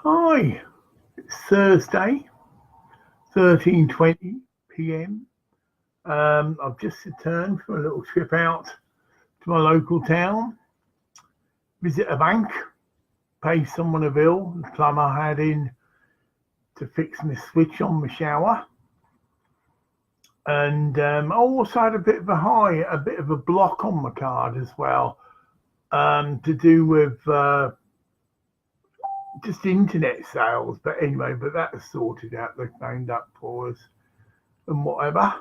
Hi, it's Thursday, 13:20 p.m. I've just returned from a little trip out to my local town, visit a bank, pay someone a bill. The plumber had in to fix my switch on my shower, and I also had a bit of a block on my card as well, to do with just internet sales. But anyway, that was sorted out. They phoned up for us and whatever.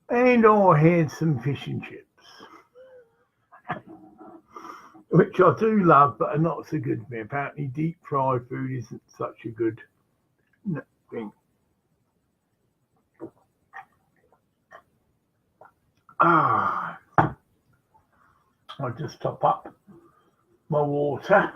And I had some fish and chips, which I do love, but are not so good for me. Apparently, deep fried food isn't such a good thing. I'll just top up my water.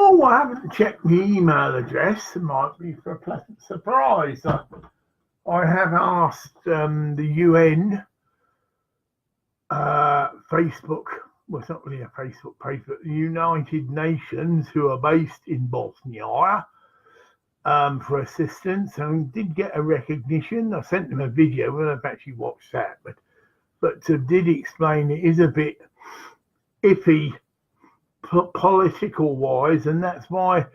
Oh, I haven't checked my email address. It might be for a pleasant surprise. I have asked the UN Facebook, well, it's not really a Facebook page, but the United Nations, who are based in Bosnia, for assistance, and did get a recognition. I sent them a video. Well, I've actually watched that, but did explain it is a bit iffy political wise, and that's why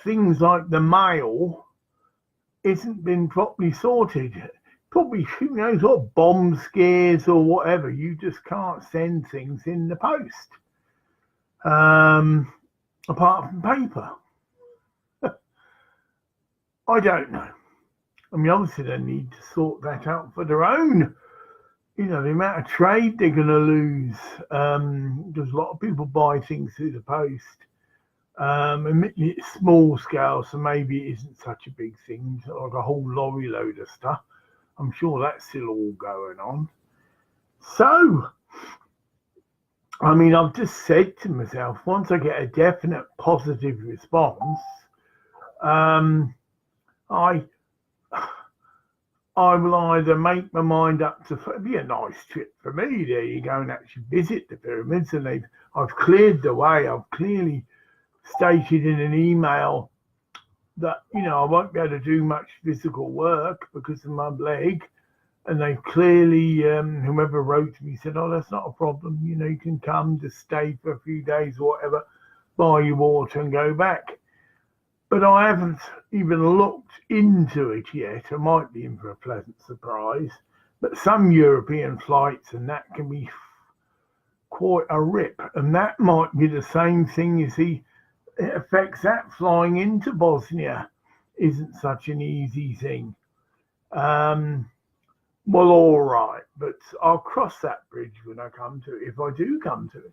things like the mail isn't been properly sorted. Probably, who knows what, bomb scares or whatever. You just can't send things in the post, apart from paper. I don't know. I mean, obviously they need to sort that out for their own. You know, the amount of trade they're going to lose. There's a lot of people buy things through the post. Admittedly, it's small scale, so maybe it isn't such a big thing. Like a whole lorry load of stuff. I'm sure that's still all going on. So, I mean, I've just said to myself, once I get a definite positive response, I will either make my mind up to, it'd be a nice trip for me. There you go and actually visit the pyramids, and I've cleared the way. I've clearly stated in an email that, you know, I won't be able to do much physical work because of my leg. And they clearly, whoever wrote to me said, oh, that's not a problem. You know, you can come to stay for a few days or whatever, buy your water and go back. But I haven't even looked into it yet. I might be in for a pleasant surprise. But some European flights and that can be quite a rip. And that might be the same thing, you see. It affects that flying into Bosnia isn't such an easy thing. Well, all right. But I'll cross that bridge when I come to it, if I do come to it.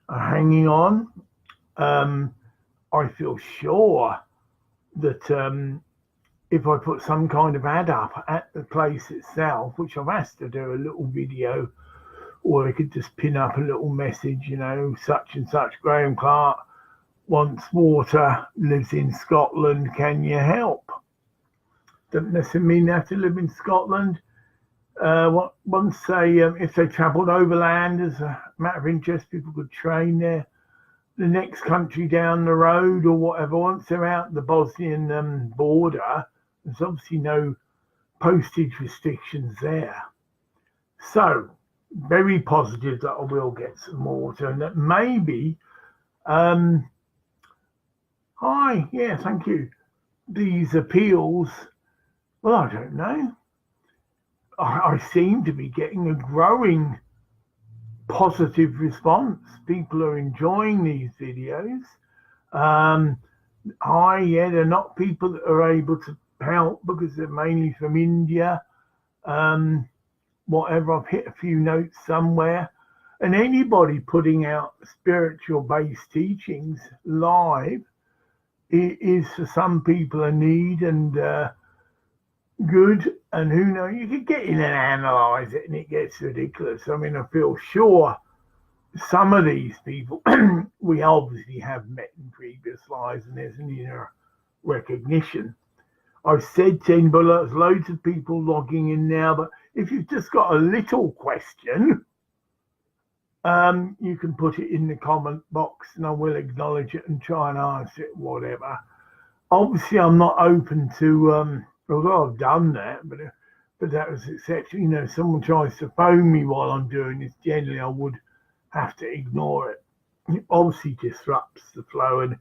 Hanging on. I feel sure that if I put some kind of ad up at the place itself, which I've asked to do a little video, or I could just pin up a little message, you know, such and such, Graham Clark wants water, lives in Scotland, can you help? Doesn't necessarily mean they have to live in Scotland. Once if they travelled overland, as a matter of interest, people could train there. The next country down the road or whatever, once they're out the Bosnian border, there's obviously no postage restrictions there. So, very positive that I will get some water, and that maybe, thank you. These appeals, well, I don't know. I seem to be getting a growing positive response. People are enjoying these videos. They're not people that are able to help because they're mainly from India. Whatever, I've hit a few notes somewhere. And anybody putting out spiritual based teachings live is for some people a need and good, and who knows, you could get in and analyze it and it gets ridiculous. I mean, I feel sure some of these people we obviously have met in previous lives and there's an inner recognition. I've said to him, but there's loads of people logging in now, but if you've just got a little question, you can put it in the comment box and I will acknowledge it and try and answer it, whatever. Obviously, I'm not open to, although I've done that, but that was exceptional. You know, if someone tries to phone me while I'm doing this, generally I would have to ignore it. It obviously disrupts the flow and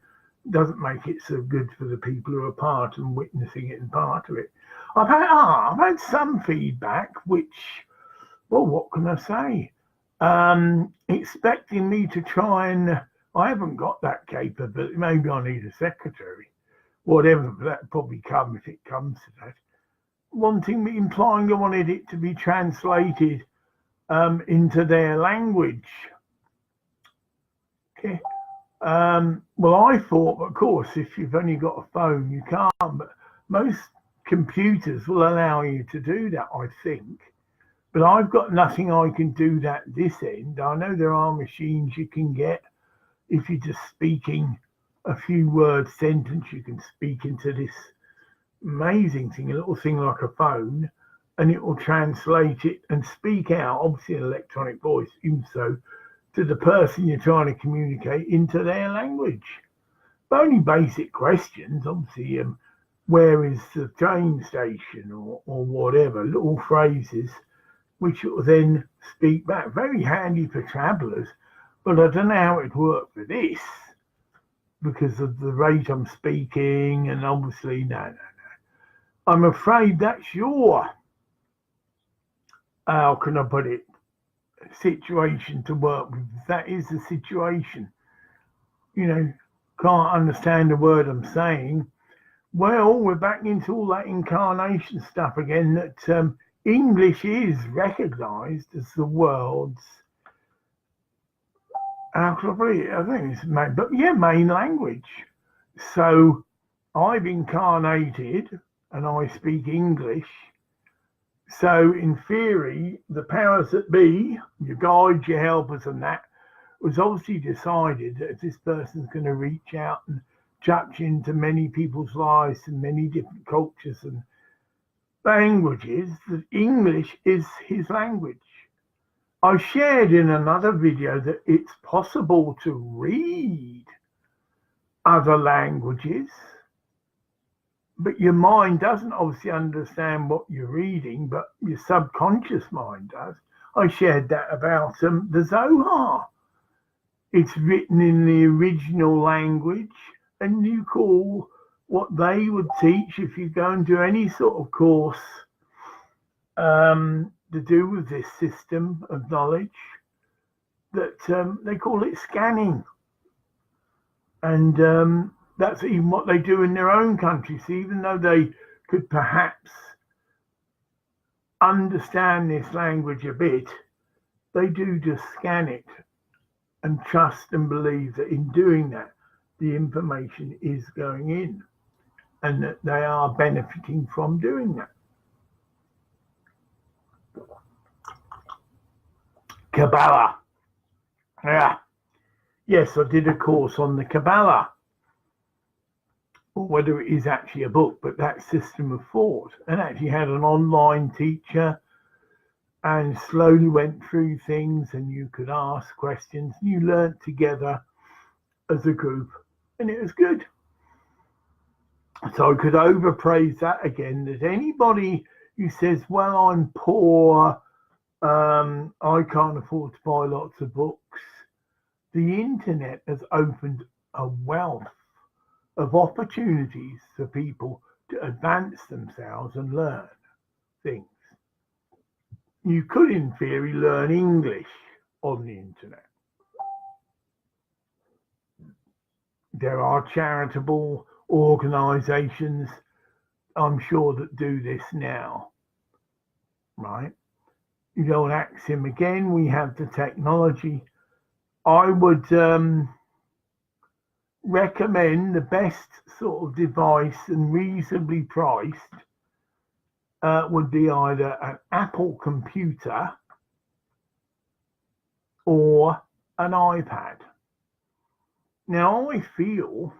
doesn't make it so good for the people who are part and witnessing it and part of it. I've had some feedback, which, well, what can I say? Expecting me to try and, I haven't got that capability. Maybe I need a secretary, whatever. That probably come if it comes to that. Implying I wanted it to be translated into their language. Okay. Well, I thought, of course, if you've only got a phone, you can't. But most computers will allow you to do that, I think. But I've got nothing I can do that this end. I know there are machines you can get if you're just speaking a few word sentence. You can speak into this amazing thing, a little thing like a phone, and it will translate it and speak out, obviously an electronic voice, even so, to the person you're trying to communicate into their language. But only basic questions, obviously, where is the train station or whatever, little phrases which will then speak back. Very handy for travellers, but I don't know how it worked for this because of the rate I'm speaking, and obviously, no. I'm afraid that's your, how can I put it, situation to work with. That is the situation. You know, can't understand a word I'm saying. Well, we're back into all that incarnation stuff again, that English is recognised as the world's, how can I put it? I think it's main language. So I've incarnated and I speak English. So in theory, the powers that be, your guides, your helpers and that, was obviously decided that if this person's going to reach out and touch into many people's lives and many different cultures and languages, that English is his language. I shared in another video that it's possible to read other languages, but your mind doesn't obviously understand what you're reading, but your subconscious mind does. I shared that about the Zohar. It's written in the original language, and you call what they would teach if you go and do any sort of course to do with this system of knowledge, that they call it scanning. And that's even what they do in their own countries. So even though they could perhaps understand this language a bit, they do just scan it and trust and believe that in doing that, the information is going in and that they are benefiting from doing that. Kabbalah. Yeah. Yes, I did a course on the Kabbalah, or whether it is actually a book, but that system of thought, and actually had an online teacher and slowly went through things, and you could ask questions and you learnt together as a group, and it was good. So I could overpraise that again, that anybody who says, well, I'm poor, I can't afford to buy lots of books, the internet has opened a wealth of opportunities for people to advance themselves and learn things. You could, in theory, learn English on the internet. There are charitable organisations, I'm sure, that do this now, right? You don't ask him again. We have the technology. I would recommend the best sort of device and reasonably priced would be either an Apple computer or an iPad. Now, I feel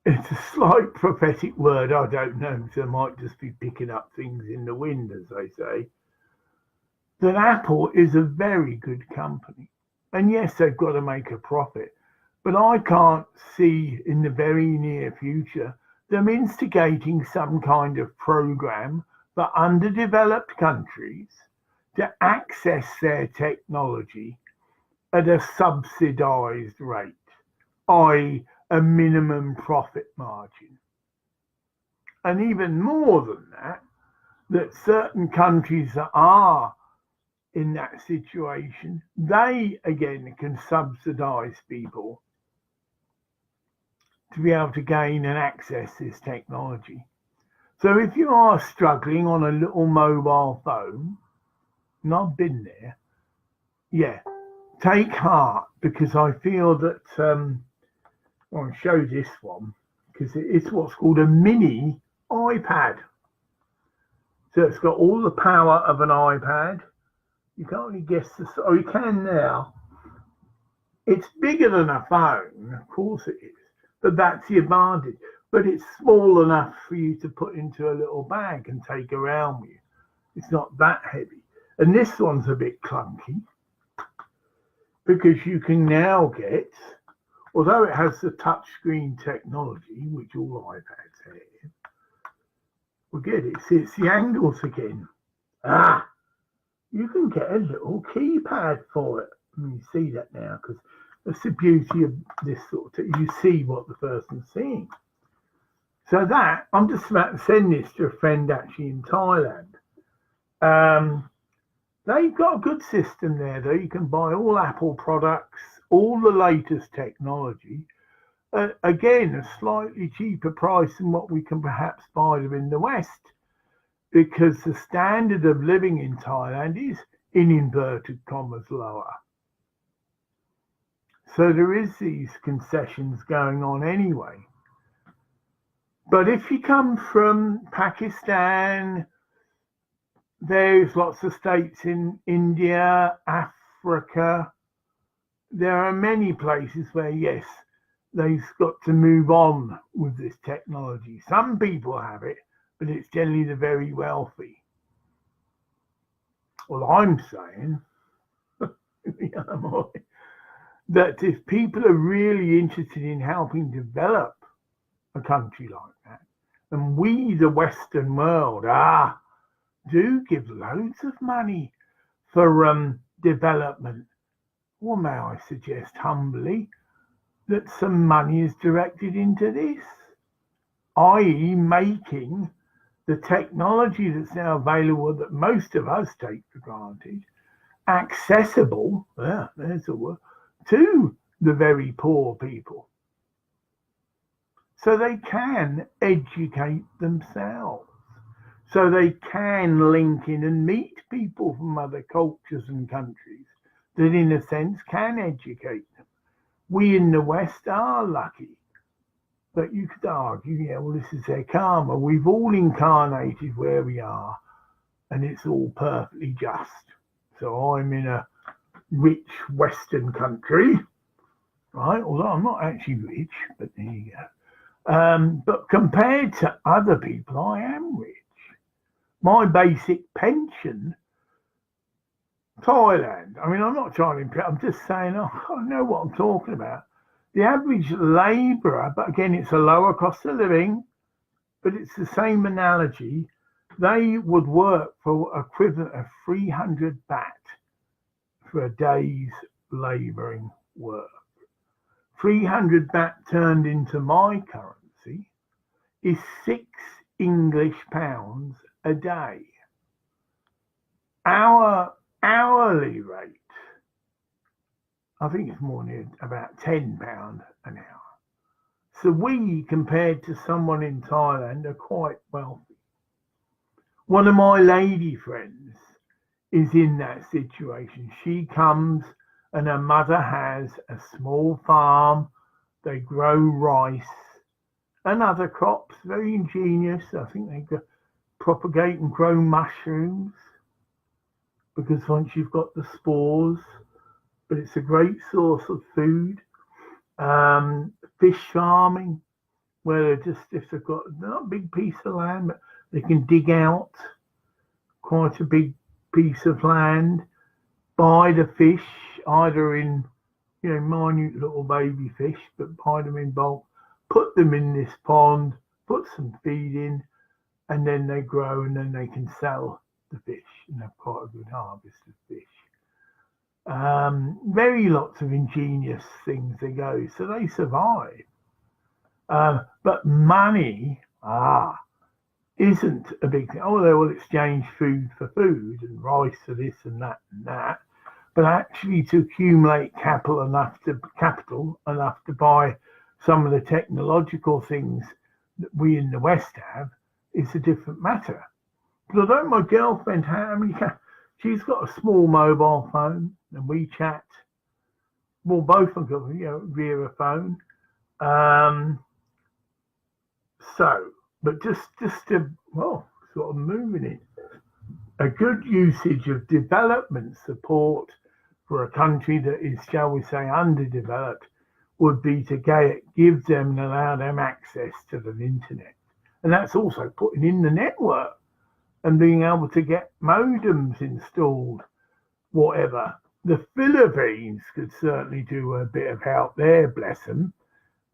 it's a slight prophetic word, I don't know, so I might just be picking up things in the wind, as they say, that Apple is a very good company. And yes, they've got to make a profit. But I can't see in the very near future them instigating some kind of program for underdeveloped countries to access their technology at a subsidized rate, i.e., a minimum profit margin. And even more than that, that certain countries that are in that situation, they again can subsidize people to be able to gain and access this technology. So if you are struggling on a little mobile phone, and I've been there, yeah, take heart, because I feel that I'll show this one, because it's what's called a mini iPad. So it's got all the power of an iPad. You can't really guess this. Oh, you can now. It's bigger than a phone, of course it is, but that's the advantage. But it's small enough for you to put into a little bag and take around with you. It's not that heavy. And this one's a bit clunky, because you can now get, although it has the touchscreen technology, which all iPads have, we'll get it. See, it's the angles again. You can get a little keypad for it. You see that now, because that's the beauty of this sort of, you see what the person's seeing. So that, I'm just about to send this to a friend actually in Thailand. They've got a good system there, though. You can buy all Apple products, all the latest technology. Again, a slightly cheaper price than what we can perhaps buy them in the West, because the standard of living in Thailand is, in inverted commas, lower. So there is these concessions going on anyway. But if you come from Pakistan, there's lots of states in India, Africa. There are many places where, yes, they've got to move on with this technology. Some people have it, but it's generally the very wealthy. Well, I'm saying that if people are really interested in helping develop a country like that, and we, the Western world, do give loads of money for development, well, may I suggest humbly that some money is directed into this, i.e. making the technology that's now available that most of us take for granted accessible, there's a word, to the very poor people, so they can educate themselves, so they can link in and meet people from other cultures and countries that in a sense can educate them. We in the West are lucky, but you could argue, yeah, well, this is their karma. We've all incarnated where we are, and it's all perfectly just. So I'm in a rich Western country, right? Although I'm not actually rich, but there you go. But compared to other people, I am rich. My basic pension, Thailand. I mean, I'm not trying to, I'm just saying, I know what I'm talking about. The average labourer, but again, it's a lower cost of living, but it's the same analogy. They would work for equivalent of 300 baht for a day's labouring work. 300 baht turned into my currency is 6 English pounds a day. Our hourly rate, I think it's more near about £10 an hour. So we, compared to someone in Thailand, are quite wealthy. One of my lady friends is in that situation. She comes and her mother has a small farm. They grow rice and other crops, very ingenious. I think they propagate and grow mushrooms, because once you've got the spores, but it's a great source of food. Fish farming, where they're just, if they've got not a big piece of land, but they can dig out quite a big piece of land, buy the fish, either in, minute little baby fish, but buy them in bulk, put them in this pond, put some feed in, and then they grow, and then they can sell the fish and have quite a good harvest of fish. Very lots of ingenious things they go, so they survive. But money, isn't a big thing. Oh, they will exchange food for food and rice for this and that and that. But actually, to accumulate capital enough to buy some of the technological things that we in the West have is a different matter. But although my girlfriend she's got a small mobile phone, and we chat. Well, both of them, via a phone. But just to sort of moving it, a good usage of development support for a country that is, shall we say, underdeveloped would be to give them and allow them access to the internet. And that's also putting in the network and being able to get modems installed, whatever. The Philippines could certainly do a bit of help there, bless them.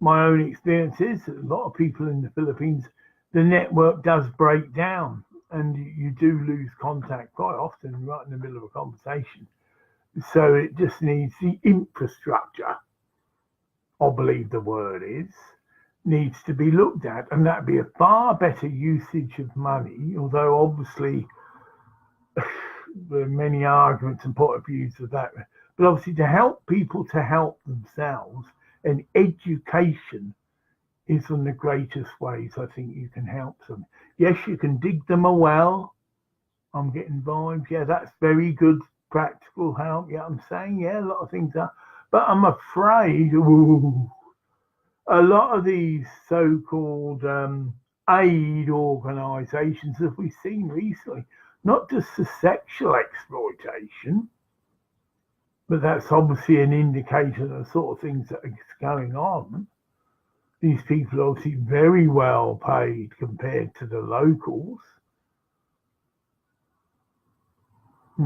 My own experience is that a lot of people in the Philippines, the network does break down and you do lose contact quite often right in the middle of a conversation. So it just needs the infrastructure, I believe the word is, needs to be looked at, and that'd be a far better usage of money, although obviously there are many arguments and point of views of that. But obviously to help people to help themselves, and education is one of the greatest ways I think you can help them. Yes, you can dig them a well. I'm getting vibes. Yeah, that's very good practical help. Yeah, I'm saying, a lot of things are. But I'm afraid, a lot of these so-called aid organisations that we've seen recently, not just the sexual exploitation, but that's obviously an indicator of the sort of things that are going on. These people are obviously very well paid compared to the locals.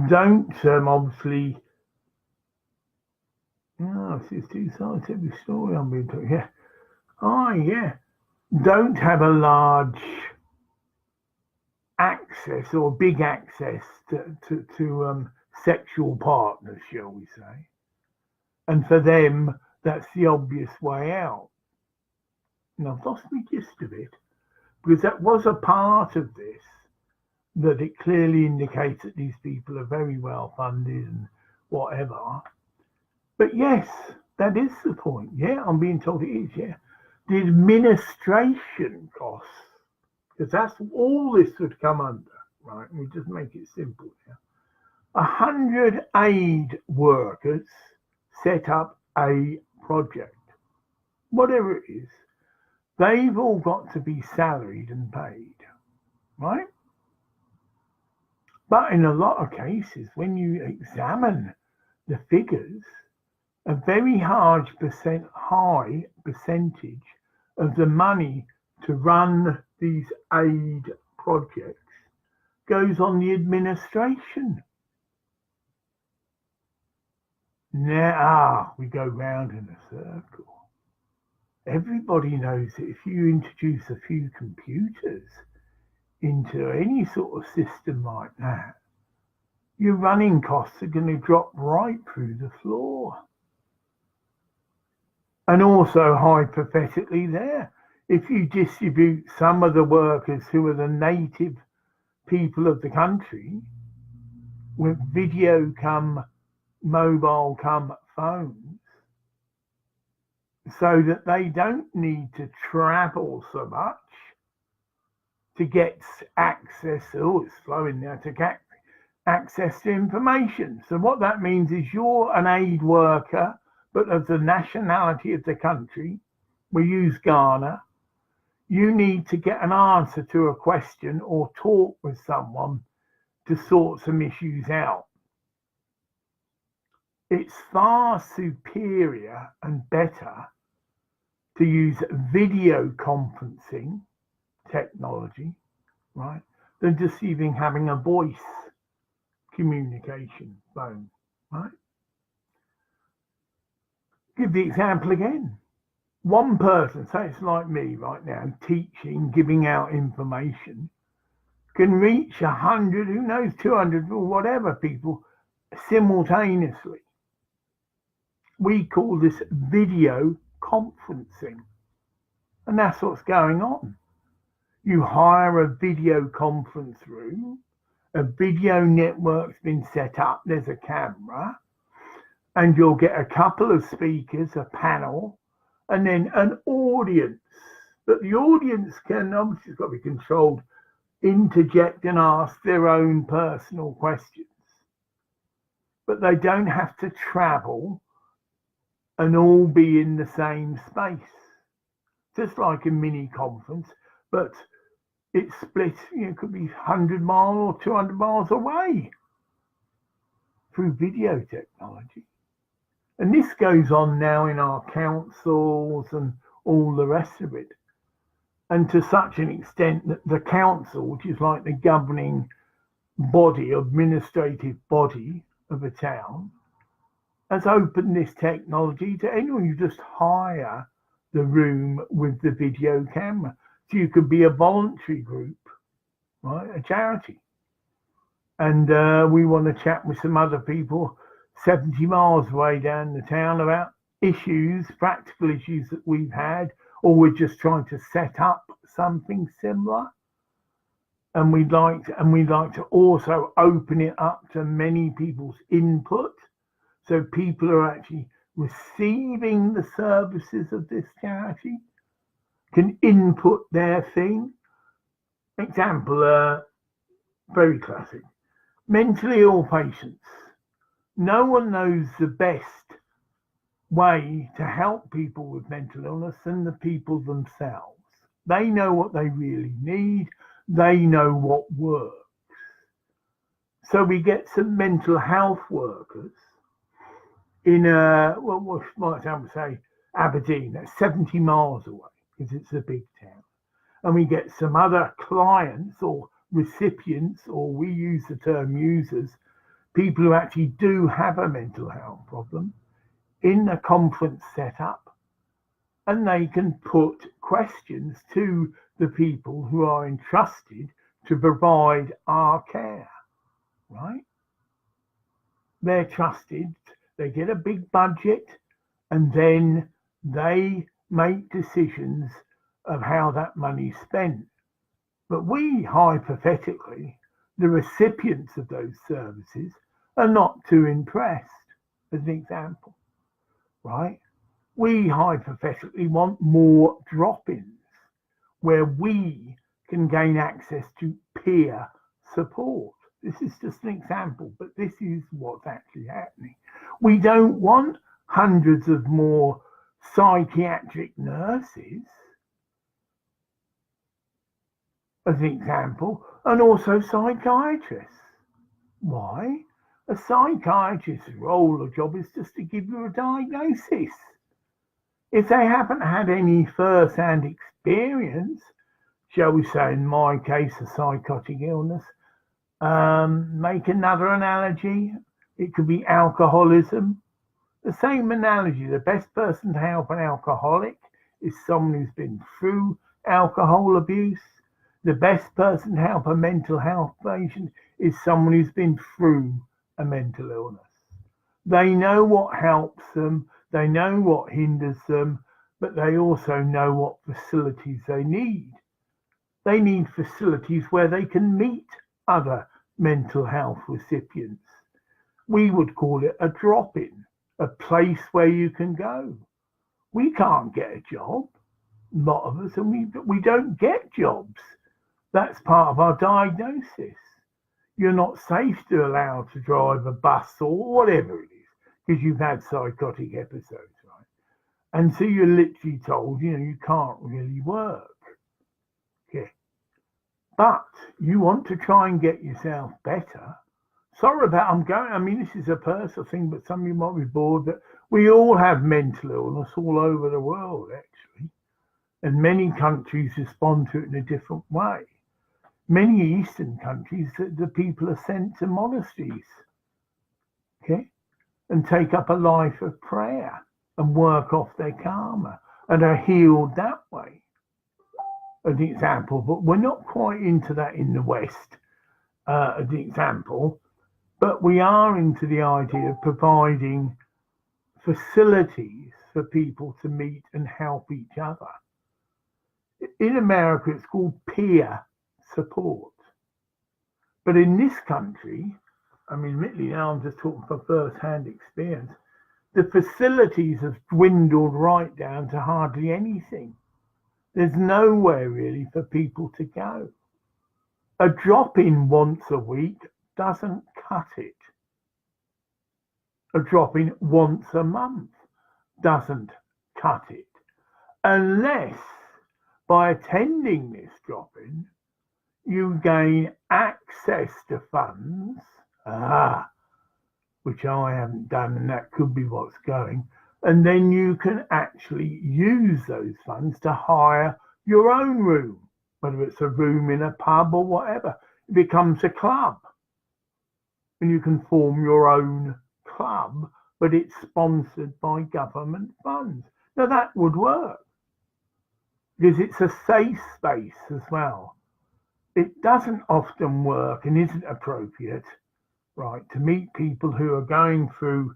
Don't obviously, it's two sides to every story I'm being told. Don't have a large access or big access to sexual partners, shall we say. And for them, that's the obvious way out. And I've lost my gist of it, because that was a part of this, that it clearly indicates that these people are very well funded and whatever. But yes, that is the point. Yeah, I'm being told it is, yeah. The administration costs, because that's all this would come under, right? We just make it simple here. 100 aid workers set up a project, whatever it is. They've all got to be salaried and paid, right? But in a lot of cases, when you examine the figures, a very high percentage of the money to run these aid projects goes on the administration. Now we go round in a circle. Everybody knows that if you introduce a few computers into any sort of system like that, your running costs are going to drop right through the floor. And also, hypothetically there, if you distribute some of the workers who are the native people of the country with video mobile phones, so that they don't need to travel so much to get access, it's flowing now, to get access to information. So what that means is you're an aid worker, but of the nationality of the country, we use Ghana, you need to get an answer to a question or talk with someone to sort some issues out. It's far superior and better to use video conferencing technology, right, than just even having a voice communication phone, right? Give the example again. One person, say it's like me right now, teaching, giving out information, can reach 100, who knows, 200 or whatever people simultaneously. We call this video conferencing. And that's what's going on. You hire a video conference room, a video network's been set up, there's a camera, and you'll get a couple of speakers, a panel, and then an audience. But the audience can, obviously, it's got to be controlled, interject and ask their own personal questions. But they don't have to travel and all be in the same space. Just like a mini conference, but it's split, it could be 100 miles or 200 miles away through video technology. And this goes on now in our councils and all the rest of it. And to such an extent that the council, which is like the governing body, administrative body of a town, has opened this technology to anyone. You just hire the room with the video camera. So you could be a voluntary group, right? A charity. And we want to chat with some other people 70 miles away down the town about issues, practical issues that we've had, or we're just trying to set up something similar. And we'd like to also open it up to many people's input. So people are actually receiving the services of this charity, can input their thing. Example, very classic. Mentally ill patients. No one knows the best way to help people with mental illness than the people themselves. They know what they really need. They know what works. So we get some mental health workers in what might sound say Aberdeen, that's 70 miles away because it's a big town. And we get some other clients or recipients, or we use the term users, people who actually do have a mental health problem in a conference setup, and they can put questions to the people who are entrusted to provide our care, right? They're trusted, they get a big budget, and then they make decisions of how that money's spent. But we, hypothetically, the recipients of those services, are not too impressed, as an example, right? We hypothetically want more drop-ins where we can gain access to peer support. This is just an example, but this is what's actually happening. We don't want hundreds of more psychiatric nurses, as an example, and also psychiatrists. Why? A psychiatrist's role or job is just to give you a diagnosis. If they haven't had any first-hand experience, shall we say, in my case, a psychotic illness, make another analogy. It could be alcoholism. The same analogy. The best person to help an alcoholic is someone who's been through alcohol abuse. The best person to help a mental health patient is someone who's been through a mental illness. They know what helps them, they know what hinders them, but they also know what facilities they need. They need facilities where they can meet other mental health recipients. We would call it a drop-in, a place where you can go. We can't get a job, a lot of us, and we don't get jobs. That's part of our diagnosis. You're not safe to allow to drive a bus or whatever it is because you've had psychotic episodes, right? And so you're literally told, you can't really work. Okay. But you want to try and get yourself better. Sorry about, this is a personal thing, but some of you might be bored that we all have mental illness all over the world, actually. And many countries respond to it in a different way. many Eastern countries, the people are sent to monasteries, okay, and take up a life of prayer and work off their karma and are healed that way. An example, but we're not quite into that in the West, as the example, but we are into the idea of providing facilities for people to meet and help each other. In America, it's called peer support. But in this country, I mean, admittedly, now I'm just talking from first-hand experience, the facilities have dwindled right down to hardly anything. There's nowhere really for people to go. A drop-in once a week doesn't cut it. A drop-in once a month doesn't cut it. Unless by attending this drop-in, you gain access to funds, which I haven't done, and that could be what's going. And then you can actually use those funds to hire your own room, whether it's a room in a pub or whatever. It becomes a club. And you can form your own club, but it's sponsored by government funds. Now that would work, because it's a safe space as well. It doesn't often work and isn't appropriate, right, to meet people who are going through,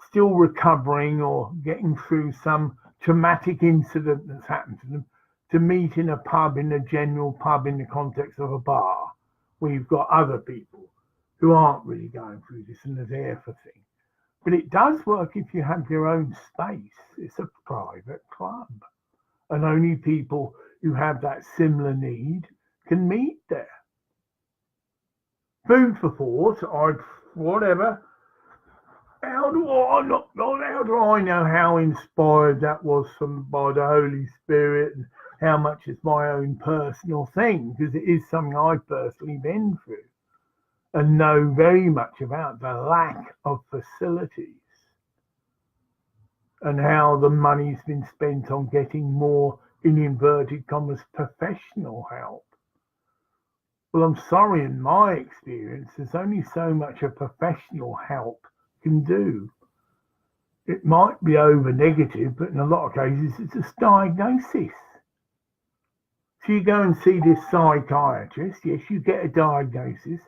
still recovering or getting through some traumatic incident that's happened to them, to meet in a pub, in a general pub in the context of a bar, where you've got other people who aren't really going through this and are there for things. But it does work if you have your own space. It's a private club. And only people who have that similar need can meet there. Food for thought, whatever. How do I know how inspired that was by the Holy Spirit, and how much it's my own personal thing, because it is something I've personally been through and know very much about the lack of facilities and how the money's been spent on getting more, in inverted commas, professional help. Well, I'm sorry, in my experience, there's only so much a professional help can do. It might be over negative, but in a lot of cases it's just diagnosis. So you go and see this psychiatrist, yes, you get a diagnosis,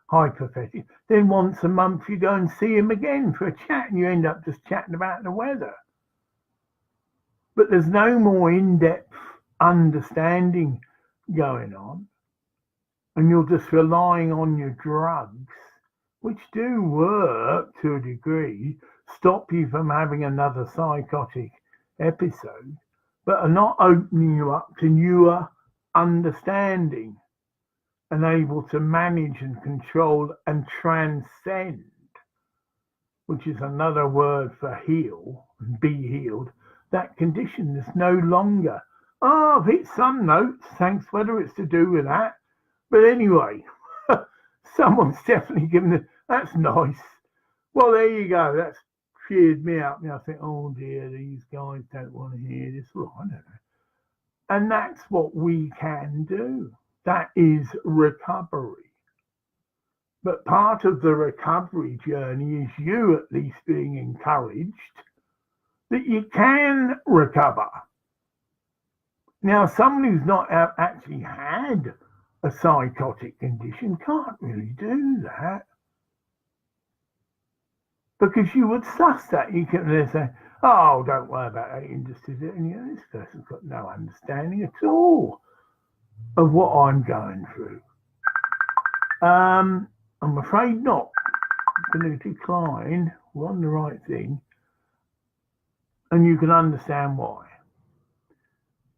hypothetical. Then once a month you go and see him again for a chat, and you end up just chatting about the weather. But there's no more in-depth understanding going on, and you're just relying on your drugs, which do work to a degree, stop you from having another psychotic episode, but are not opening you up to newer understanding and able to manage and control and transcend, which is another word for heal, be healed. That condition is no longer, I've hit some notes, thanks, whether it's to do with that. But anyway, someone's definitely given it. That's nice. Well, there you go. That's cheered me up. Now I think, oh dear, these guys don't want to hear this. Well, I don't know. And that's what we can do. That is recovery. But part of the recovery journey is you at least being encouraged that you can recover. Now, someone who's not actually had a psychotic condition can't really do that, because you would suss that. You can say, oh, don't worry about that, you just did it, and you know, this person's got no understanding at all of what I'm going through. I'm afraid not. I'm going to decline. We're on the right thing, and you can understand why.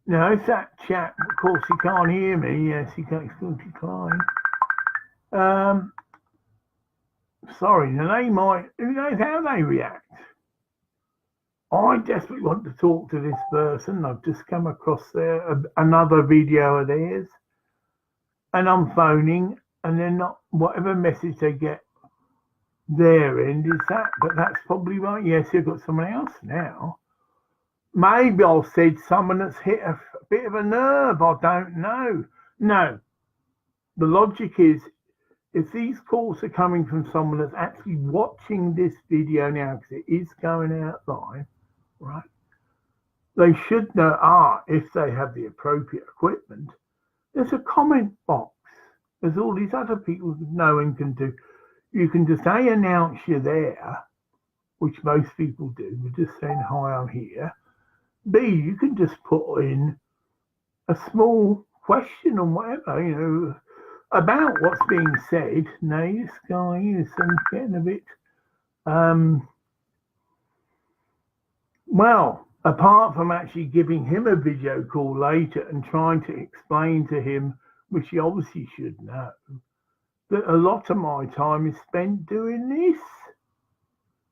Now, if that chap, of course, he can't hear me, yes, he can still decline. Sorry, now they might, who knows how they react. I desperately want to talk to this person. I've just come across another video of theirs, and I'm phoning, and they're not, whatever message they get, their end is that, but that's probably right. Yes, you've got someone else now. Maybe I'll say someone that's hit a bit of a nerve. I don't know. No, the logic is, if these calls are coming from someone that's actually watching this video now, because it is going out live, right? They should know, if they have the appropriate equipment, there's a comment box. There's all these other people who know and can do. You can just A, announce you're there, which most people do. We're just saying, hi, I'm here. B, you can just put in a small question or whatever, about what's being said. Now, this guy is getting a bit, well, apart from actually giving him a video call later and trying to explain to him, which he obviously should know, that a lot of my time is spent doing this.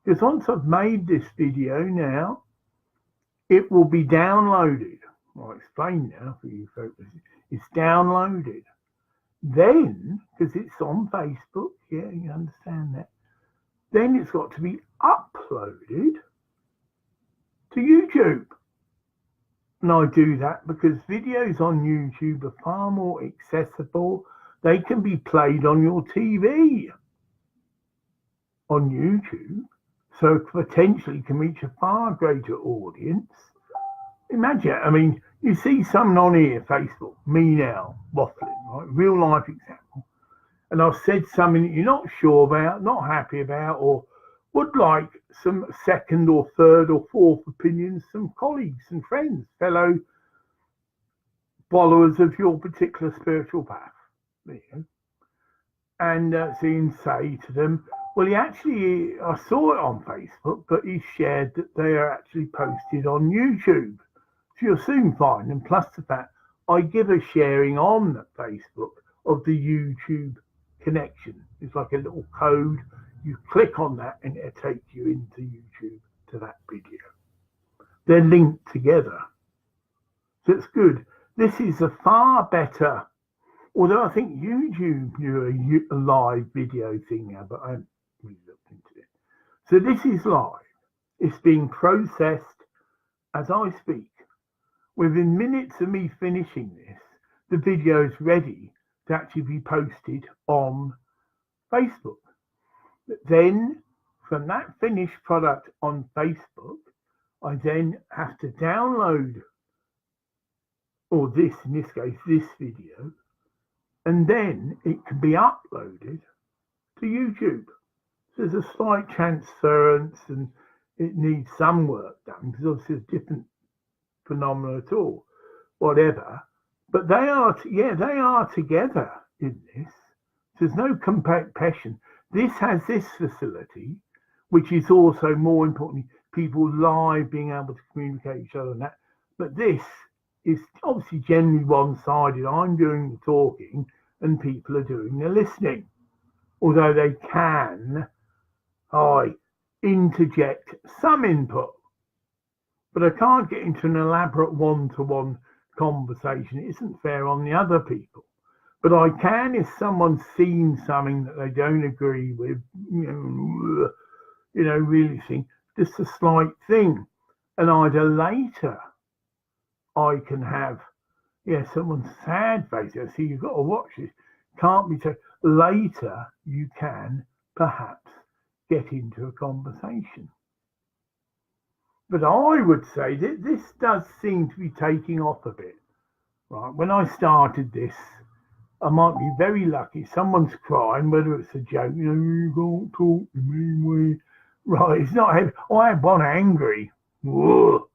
Because once I've made this video now, it will be downloaded. I'll explain now for you folks. It's downloaded. Then, because it's on Facebook, yeah, you understand that, then it's got to be uploaded to YouTube. And I do that because videos on YouTube are far more accessible. They can be played on your TV on YouTube, so potentially can reach a far greater audience. Imagine, you see someone on here, Facebook, me now, waffling, right? Real life example. And I've said something that you're not sure about, not happy about, or would like some second or third or fourth opinions from colleagues and friends, fellow followers of your particular spiritual path. And so you can say to them, well, I saw it on Facebook, but he shared that they are actually posted on YouTube. So you'll soon find them, plus the fact I give a sharing on Facebook of the YouTube connection. It's like a little code. You click on that and it'll take you into YouTube to that video. They're linked together. So it's good. This is a far better, although I think YouTube do a live video thing now, but I haven't really looked into it. So this is live. It's being processed as I speak. Within minutes of me finishing this, the video is ready to actually be posted on Facebook. But then, from that finished product on Facebook, I then have to download, or this, in this case, this video, and then it can be uploaded to YouTube. So there's a slight transference and it needs some work done, because obviously it's different phenomena at all, whatever. But they are together in this. There's no competition. This has this facility, which is also more importantly, people live being able to communicate each other and that. But this is obviously generally one-sided. I'm doing the talking and people are doing the listening. Although they can, interject some input. But I can't get into an elaborate one-to-one conversation. It isn't fair on the other people. But I can if someone's seen something that they don't agree with, really think, just a slight thing. And either later I can have, someone's sad face. I see you've got to watch this. Can't be so. Later you can perhaps get into a conversation. But I would say that this does seem to be taking off a bit. Right? When I started this, I might be very lucky. Someone's crying, whether it's a joke, you can't talk to me. Right, it's not heavy. I had one angry. Whoa.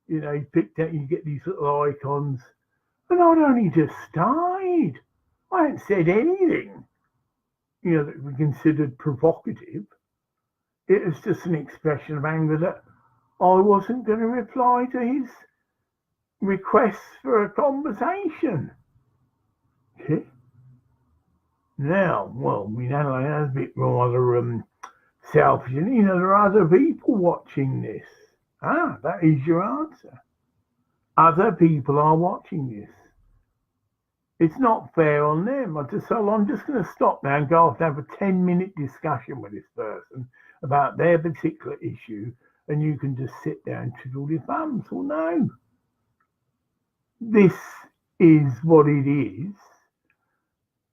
You picked out, you get these little icons. And I'd only just started. I hadn't said anything, that we considered provocative. It was just an expression of anger that I wasn't going to reply to his requests for a conversation. Okay. Now, that's a bit rather selfish. And, there are other people watching this. That is your answer. Other people are watching this. It's not fair on them. I'm just going to stop now and go off and have a 10-minute discussion with this person about their particular issue, and you can just sit there and twiddle your thumbs. Well, no. This is what it is.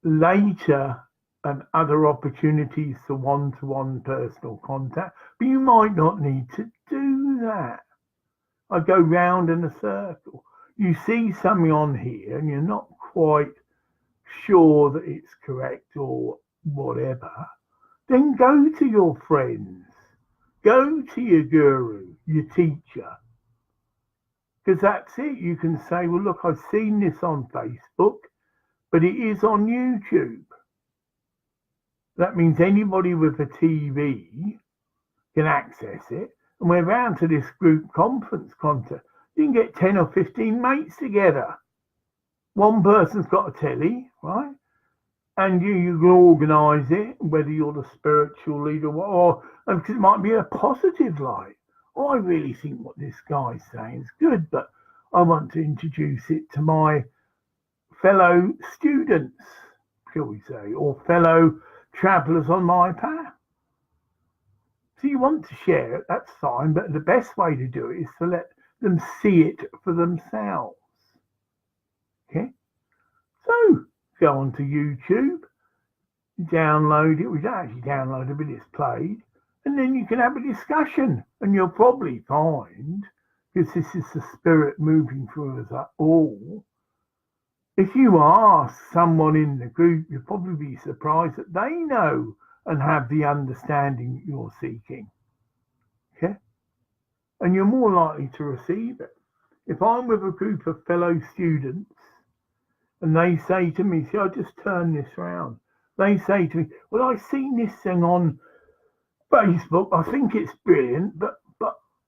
later and other opportunities for one-to-one personal contact, but you might not need to do that. I go round in a circle. You see something on here and you're not quite sure that it's correct or whatever, then go to your friends, go to your guru, your teacher, because that's it. You can say, well, look, I've seen this on Facebook, but it is on YouTube. That means anybody with a TV can access it. And we're round to this group conference content. You can get 10 or 15 mates together. One person's got a telly, right? And you can organise it, whether you're the spiritual leader or because it might be a positive light. Oh, I really think what this guy's saying is good, but I want to introduce it to my fellow students, shall we say, or fellow travellers on my path. So you want to share it, that's fine, but the best way to do it is to let them see it for themselves. Okay? So go onto YouTube, download it. We don't actually download it, but it's played. And then you can have a discussion, and you'll probably find, because this is the spirit moving through us all, if you ask someone in the group, you'll probably be surprised that they know and have the understanding you're seeking. Okay? And you're more likely to receive it. If I'm with a group of fellow students and they say to me, see, I just turned this round. They say to me, well, I've seen this thing on Facebook. I think it's brilliant, but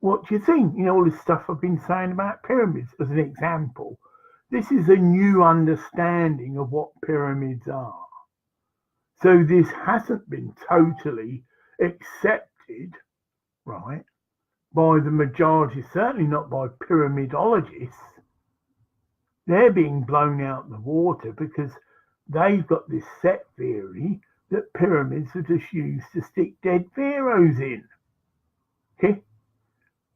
what do you think? You know, all this stuff I've been saying about pyramids as an example. This is a new understanding of what pyramids are. So this hasn't been totally accepted, right, by the majority, certainly not by pyramidologists. They're being blown out the water because they've got this set theory that pyramids are just used to stick dead pharaohs in. Okay?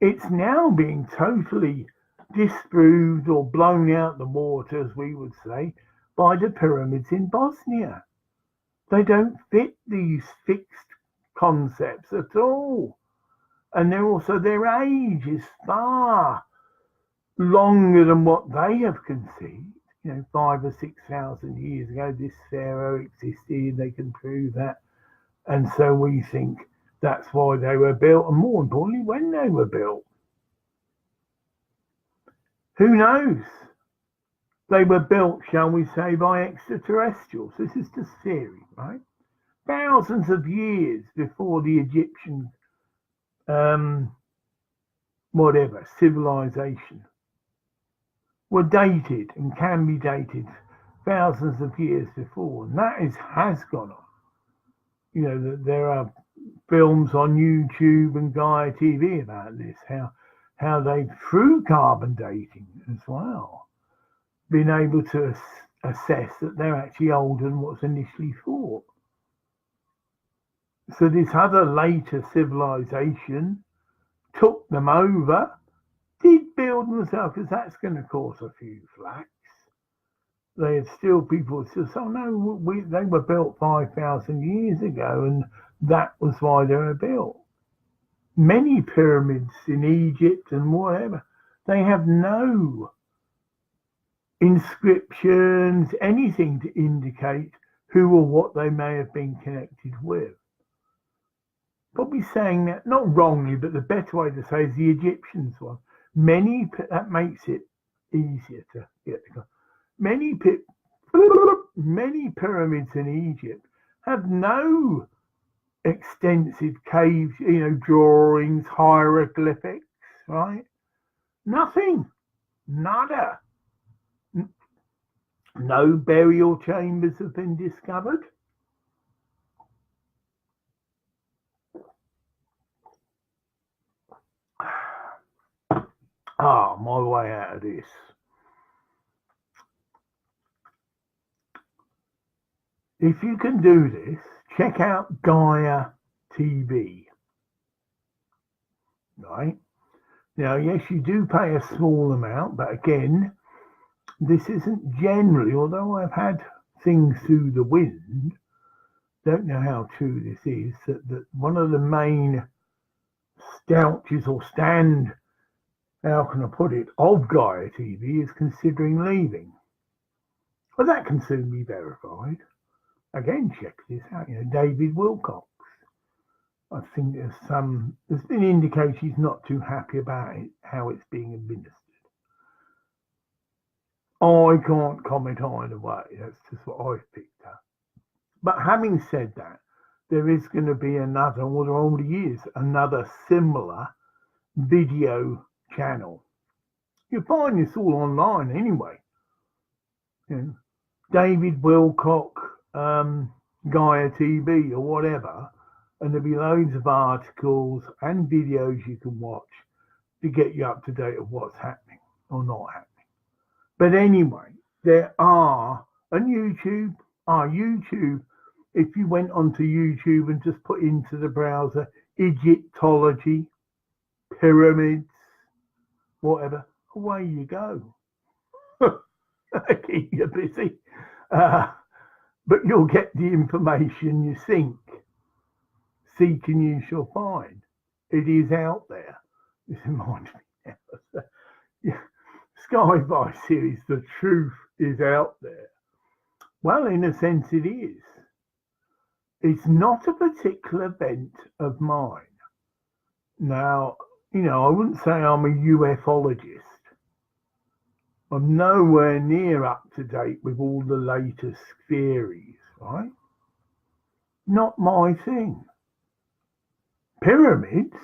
It's now being totally disproved or blown out the water, as we would say, by the pyramids in Bosnia. They don't fit these fixed concepts at all. And they're also, their age is far longer than what they have conceived. You know, 5,000 or 6,000 years ago, this pharaoh existed. They can prove that. And so we think that's why they were built, and more importantly, when they were built. Who knows? They were built, shall we say, by extraterrestrials. This is just theory, right? Thousands of years before the Egyptian, civilization were dated and can be dated thousands of years before. And that has gone on. You know, there are films on YouTube and Gaia TV about this, how they, through carbon dating as well, been able to assess that they're actually older than what's initially thought. So this other later civilization took them over, did build themselves, because that's going to cause a few flaks. They had still people still say, oh no, they were built 5,000 years ago, and that was why they were built. Many pyramids in Egypt and whatever, they have no inscriptions, anything to indicate who or what they may have been connected with. Probably saying that, not wrongly, but the better way to say is the Egyptians one. That makes it easier to get the. Many pyramids in Egypt have no extensive caves, drawings, hieroglyphics, right? Nothing. Nada. No burial chambers have been discovered. My way out of this. If you can do this, check out Gaia TV. Right? Now, yes, you do pay a small amount, but again, this isn't generally, although I've had things through the wind. Don't know how true this is, that one of the main stouches or stand, how can I put it, of Gaia TV is considering leaving. Well, that can soon be verified. Again, check this out. David Wilcox. I think there's been indicated he's not too happy about it, how it's being administered. I can't comment either way. That's just what I've picked up. But having said that, there is going to be another, well, there already is, another similar video channel. You'll find this all online anyway. David Wilcock, Gaia TV or whatever, and there'll be loads of articles and videos you can watch to get you up to date of what's happening or not happening. But anyway, there are on YouTube, if you went onto YouTube and just put into the browser Egyptology, pyramids, whatever, away you go. Keep you busy. But you'll get the information you think. Seek and you shall find. It is out there. This reminds me now. Sky series, the truth is out there. Well, in a sense it is. It's not a particular bent of mine. Now, I wouldn't say I'm a ufologist. I'm nowhere near up to date with all the latest theories, right? Not my thing. Pyramids,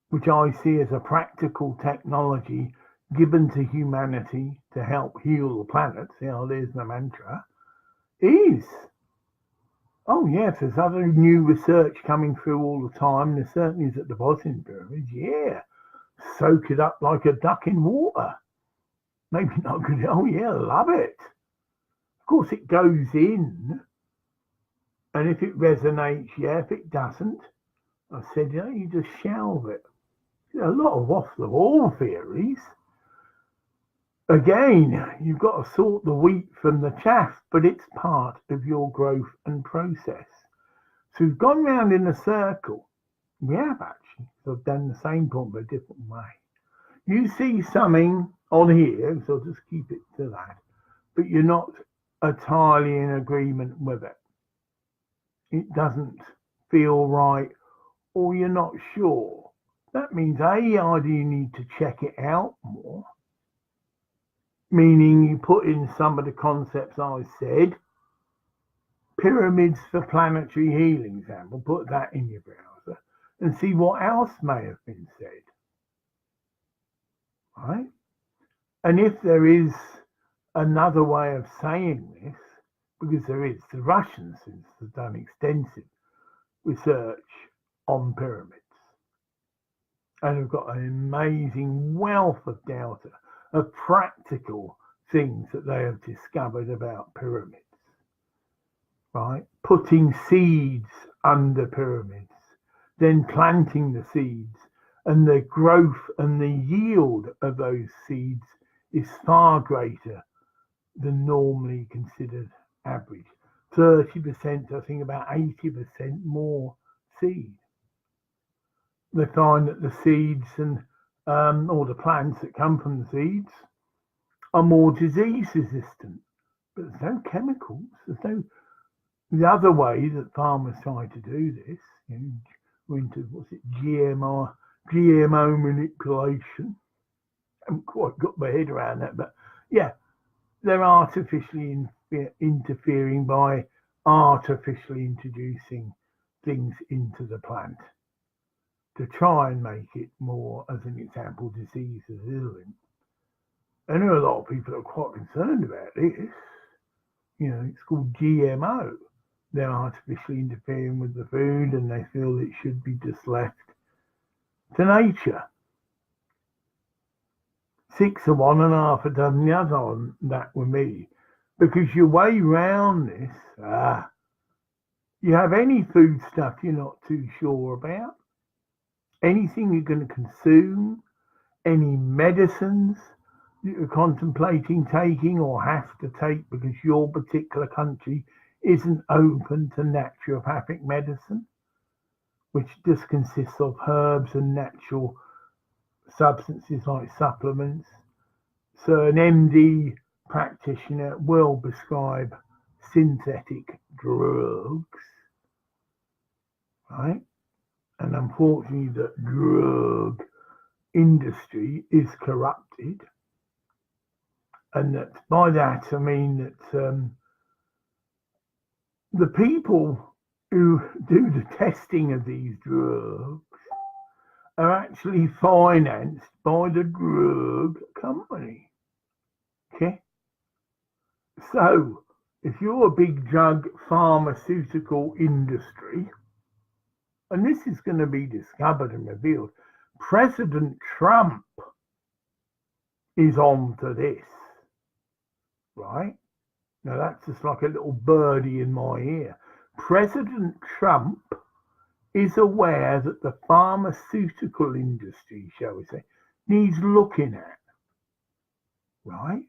which I see as a practical technology given to humanity to help heal the planet, there's the mantra, is. Oh yes, there's other new research coming through all the time. There certainly is at the Bosnian pyramids. Yeah, soak it up like a duck in water. Maybe not good. Oh yeah, love it. Of course it goes in, and if it resonates, yeah. If it doesn't, I said, you just shelve it. A lot of off the wall theories. Again, you've got to sort the wheat from the chaff, but it's part of your growth and process. So we've gone round in a circle. We have actually. So I've done the same point but a different way. You see something on here, so I'll just keep it to that, but you're not entirely in agreement with it. It doesn't feel right, or you're not sure. That means either you need to check it out more, meaning you put in some of the concepts I said, pyramids for planetary healing example, put that in your browser and see what else may have been said. Right? And if there is another way of saying this, because there is, the Russians have done extensive research on pyramids and have got an amazing wealth of data, of practical things that they have discovered about pyramids, right? Putting seeds under pyramids, then planting the seeds, and the growth and the yield of those seeds is far greater than normally considered average. 30%, I think about 80% more seed. They find that the seeds and or the plants that come from the seeds are more disease resistant, but there's no chemicals. There's no the other way that farmers try to do this. We're into GMO manipulation. I haven't quite got my head around that, but yeah, they're artificially interfering by artificially introducing things into the plant to try and make it more, as an example, disease resistant. I know a lot of people are quite concerned about this. It's called GMO. They're artificially interfering with the food and they feel it should be just left to nature. 6 of one and half a dozen the other on that with me. Because your way round this, you have any food stuff you're not too sure about, anything you're going to consume, any medicines, you're contemplating taking or have to take because your particular country isn't open to naturopathic medicine, which just consists of herbs and natural substances like supplements. So an MD practitioner will prescribe synthetic drugs, right? And unfortunately, the drug industry is corrupted. And that by that I mean that the people who do the testing of these drugs are actually financed by the drug company. Okay? So, if you're a big drug pharmaceutical industry, and this is going to be discovered and revealed, President Trump is on to this, right? Now that's just like a little birdie in my ear. President Trump is aware that the pharmaceutical industry, shall we say, needs looking at, right?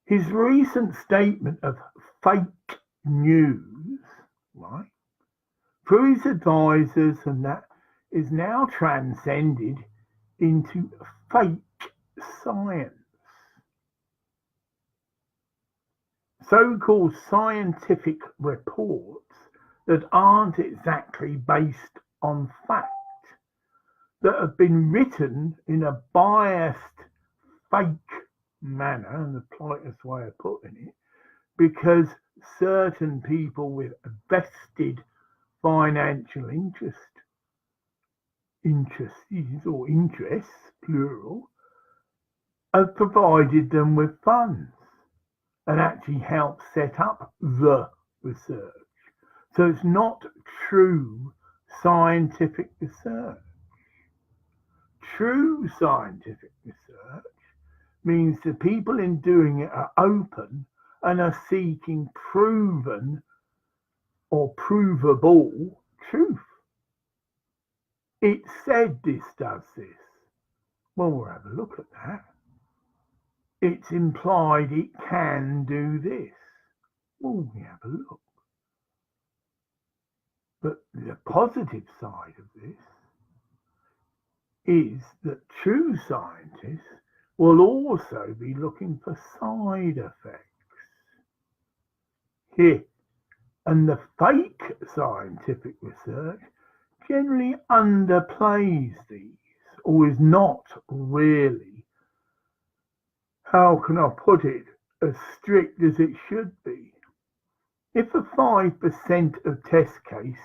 His recent statement of fake news, right, through his advisors and that is now transcended into fake science. So-called scientific reports that aren't exactly based on fact, that have been written in a biased, fake manner, and the politest way of putting it, because certain people with a vested financial interests, plural, have provided them with funds and actually helped set up the research. So it's not true scientific research. True scientific research means the people in doing it are open and are seeking proven or provable truth. It said this does this. Well, we'll have a look at that. It's implied it can do this. Well, we have a look. But the positive side of this is that true scientists will also be looking for side effects. Here, and the fake scientific research generally underplays these, or is not really, how can I put it, as strict as it should be. If a 5% of test case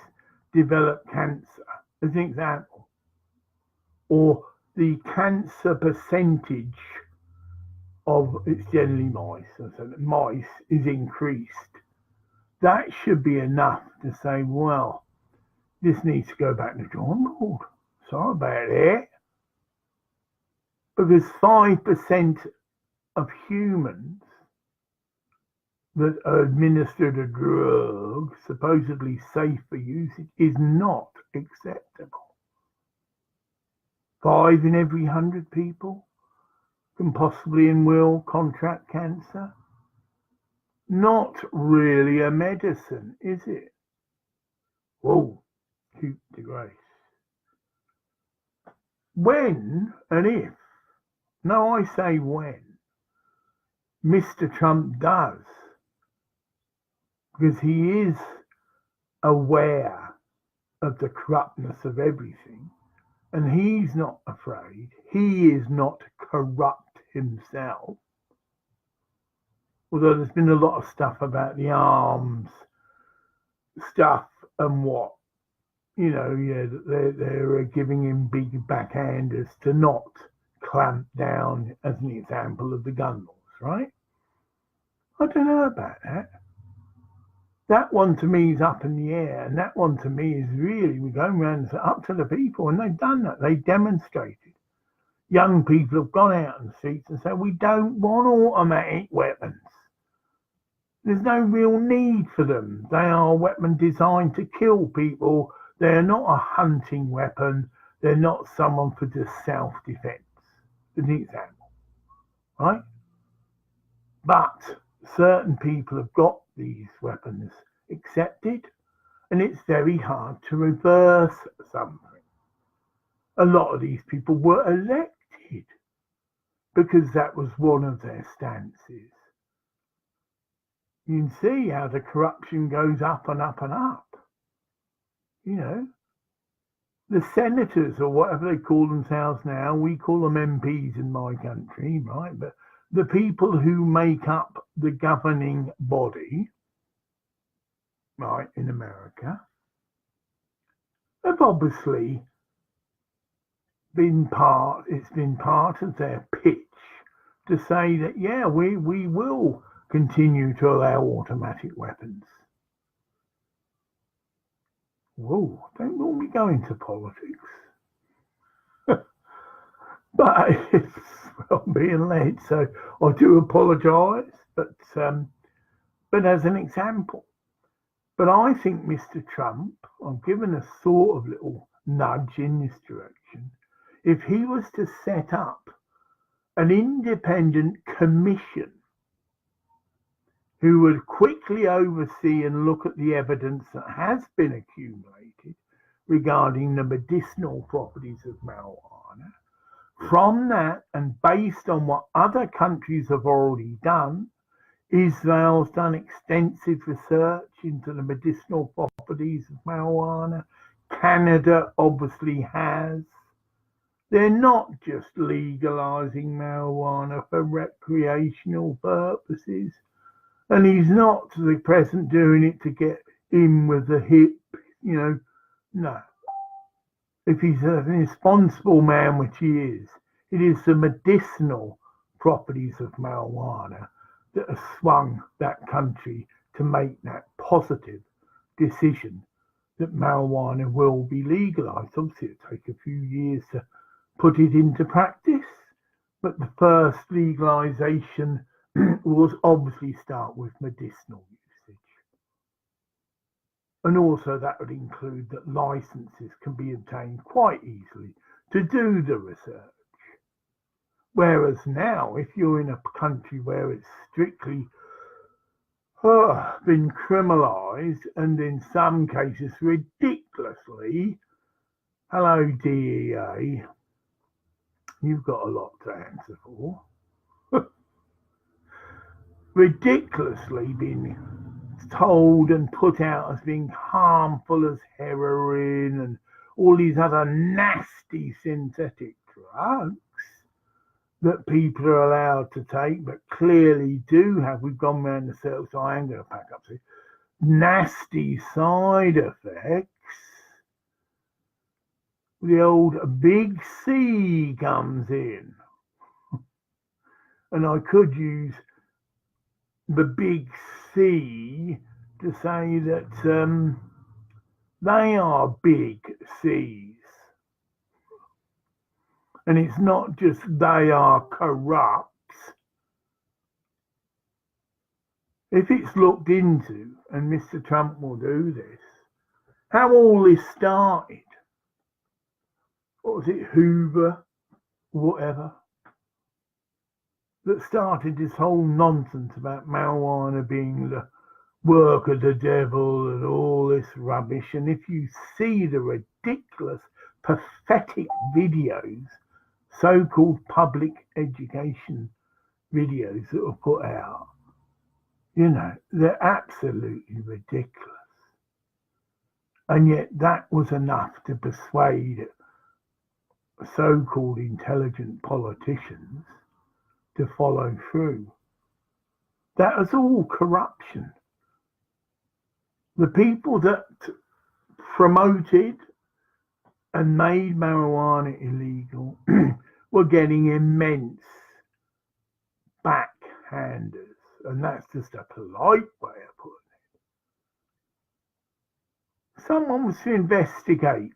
develop cancer, as an example, or the cancer percentage of, it's generally mice, so that mice is increased, that should be enough to say, well, this needs to go back to the drawing board. Sorry about it. Because 5% of humans that are administered a drug supposedly safe for usage is not acceptable. 5 in every 100 people can possibly and will contract cancer. Not really a medicine, is it? Whoa, cute to grace. When and if, no, I say when, Mr. Trump does, because he is aware of the corruptness of everything, and he's not afraid, he is not corrupt himself, although there's been a lot of stuff about the arms stuff and what, you know, yeah, they're giving him big backhanders to not clamp down, as an example of the gun laws, right? I don't know about that. That one to me is up in the air, and that one to me is really, we're going around and up to the people, and they've done that. They demonstrated. Young people have gone out on the streets and said, we don't want automatic weapons. There's no real need for them. They are a weapon designed to kill people. They're not a hunting weapon. They're not someone for just self-defense, as an example. right? But certain people have got these weapons accepted, and it's very hard to reverse something. A lot of these people were elected because that was one of their stances. You can see how the corruption goes up and up and up. You know, the senators or whatever they call themselves now, we call them MPs in my country, right? But the people who make up the governing body, right, in America, have obviously it's been part of their pitch to say that, yeah, we will continue to allow automatic weapons. Whoa, don't normally go into politics. But it's well being led, so I do apologise. But as an example, but I think Mr. Trump, I'm giving a sort of little nudge in this direction. If he was to set up an independent commission who would quickly oversee and look at the evidence that has been accumulated regarding the medicinal properties of marijuana, from that, and based on what other countries have already done, Israel's done extensive research into the medicinal properties of marijuana. Canada obviously has. They're not just legalizing marijuana for recreational purposes. And he's not to the present doing it to get in with the hip, no. If he's a responsible man, which he is, it is the medicinal properties of marijuana that have swung that country to make that positive decision that marijuana will be legalized. Obviously, it'll take a few years to put it into practice, but the first legalization will obviously start with medicinal usage. And also that would include that licenses can be obtained quite easily to do the research. Whereas now, if you're in a country where it's strictly been criminalised, and in some cases ridiculously, hello DEA, you've got a lot to answer for, ridiculously been told and put out as being harmful as heroin and all these other nasty synthetic drugs that people are allowed to take, but clearly do have, we've gone round the circle, so I am going to pack up, so nasty side effects. The old big C comes in. And I could use the big C to say that they are big C's. And it's not just they are corrupt. If it's looked into, and Mr. Trump will do this, how all this started, what was it, Hoover, whatever, that started this whole nonsense about marijuana being the work of the devil and all this rubbish. And if you see the ridiculous, pathetic videos, so-called public education videos that were put out, they're absolutely ridiculous. And yet that was enough to persuade so-called intelligent politicians to follow through. That was all corruption. The people that promoted and made marijuana illegal were getting immense backhanders. And that's just a polite way of putting it. Someone was to investigate.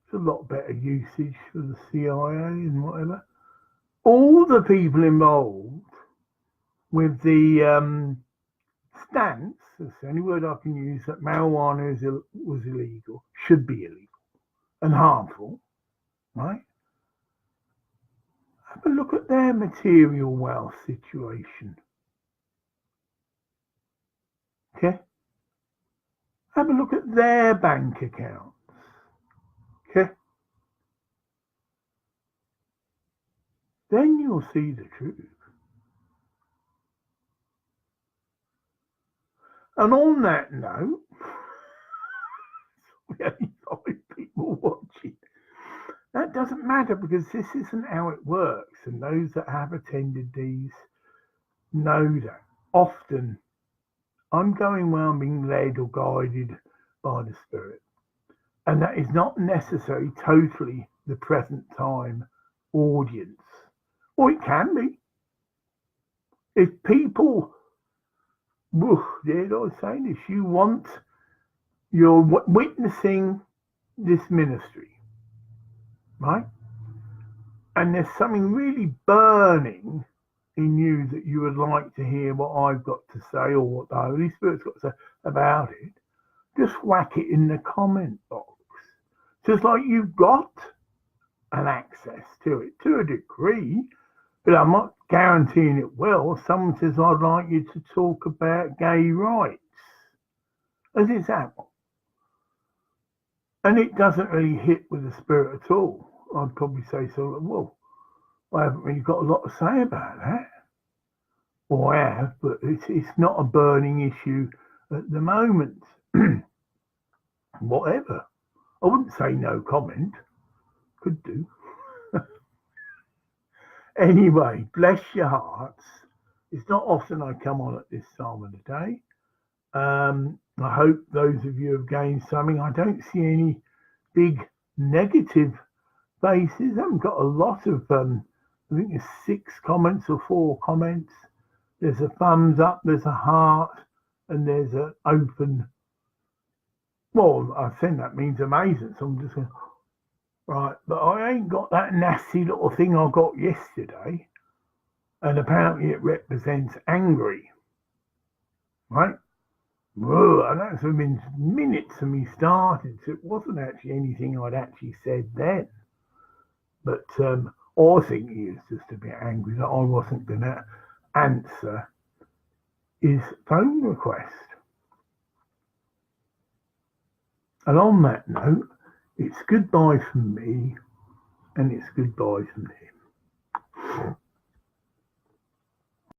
It's a lot better usage for the CIA and whatever. All the people involved with the stance, that's the only word I can use, that marijuana was illegal, should be illegal and harmful, right? Have a look at their material wealth situation. Okay? Have a look at their bank accounts. Okay? Then you'll see the truth. And on that note, we only 5 people watching. That doesn't matter because this isn't how it works. And those that have attended these know that. Often I'm going where I'm being led or guided by the Spirit. And that is not necessarily totally the present time audience. Or it can be. If people, did I say this? You're witnessing this ministry, right? And there's something really burning in you that you would like to hear what I've got to say or what the Holy Spirit's got to say about it, just whack it in the comment box. Just like you've got an access to it to a degree, but I'm not guaranteeing it will. Someone says, I'd like you to talk about gay rights, as example. And it doesn't really hit with the Spirit at all. I'd probably say, well, I haven't really got a lot to say about that. Or I have, but it's not a burning issue at the moment. Whatever. I wouldn't say no comment. Could do. Anyway, bless your hearts. It's not often I come on at this time of the day. I hope those of you have gained something. I don't see any big negative faces. I haven't got a lot of, I think there's 6 comments or 4 comments. There's a thumbs up, there's a heart, and there's an open. Well, I think that means amazing. So I'm just going, right, but I ain't got that nasty little thing I got yesterday. And apparently it represents angry. Right? Whoa, and that's within minutes of me started. So it wasn't actually anything I'd actually said then. But I think he was just a bit angry that I wasn't going to answer his phone request. And on that note, it's goodbye from me and it's goodbye from him.